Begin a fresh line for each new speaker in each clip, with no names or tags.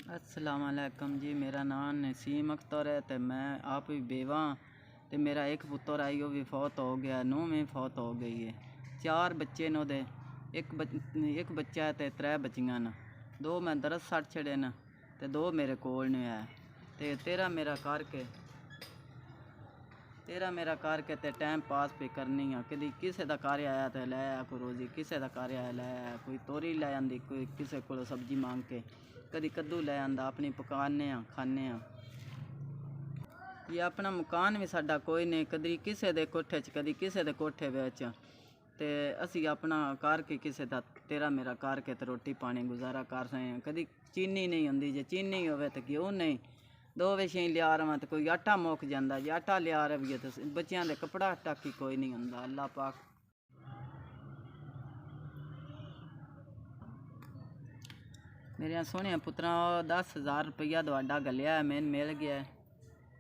अस्सलाम वालेकुम जी। मेरा नाम नसीम अख्तर है तो मैं आप भी बेवा तो मेरा एक पुत्र आई वो भी फौत हो गया, नूंह में फौत हो गई है। 4 बच्चे न ओदे, एक बच्चा है तो 3 बच्चियां न, 2 मैं दरस छड़ छड़े न ते 2 मेरे कोल नहीं है। ते तेरा मेरा करके ते टाइम पास पे करनी है। कभी किसी का कार्य आया तो लै आया कोई रोज़ी, किसी का कार्य आया लै आया, कोई तोरी लै आंदी, कोई किसी को सब्जी मांग के, कभी कद्दू लै आंदा, अपनी पकाने खाने। ये अपना मकान भी साडा कोई नहीं, कभी किसी के कोठे च कभी किसी के कोठे बिच, ते असी अपना करके किसी का तेरा मेरा करके तो रोटी पानी गुजारा कर रहे हैं। कभी चीनी नहीं होंदी, जे चीनी होवे तो क्यों नहीं, 2 विषय लिया रवां तो कोई आटा मुक जाता, जे आटा लिया रवीए तो बच्चों के कपड़ा टक ही कोई नहीं होंदा। अल्लाह पाक मेरे सोहने पुत्रा 10,000 रुपया दवाडा गलिया है, मैंने मिल गया है।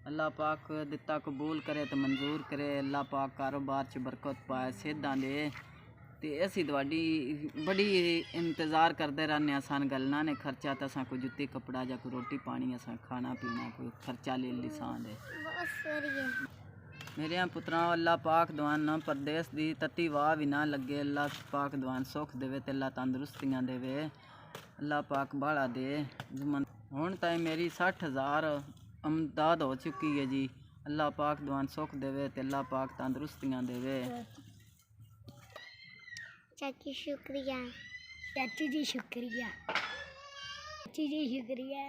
अल्लाह पाक दिता कबूल करे तो मंजूर करे। अल्लाह पाक कारोबार च बरकत पाए, सेहदां दे। ते असी दवाडी बड़ी इंतज़ार करते रहने, सन गलना ने खर्चा तो असा कोई जुत्ती कपड़ा या कोई रोटी पानी असा खाना पीना कोई खर्चा ले ली सान दे। मेरे पुत्रा अल्लाह पाक दुआन न परदेस दी तत्ती वाह भी ना लगे। अल्लाह पाक दुआन सुख देवे ते अल्लाह तंदुरुस्तियाँ देवे। अल्लाह पाक बाड़ा दे। हुण ताईं मेरी 60,000 आमदद हो चुकी है जी। अल्लाह पाक दुआन सुख देवे ते अल्लाह पाक तंदुरुस्तियाँ देवे।
चाची शुक्रिया, चाची जी शुक्रिया, चाची जी शुक्रिया।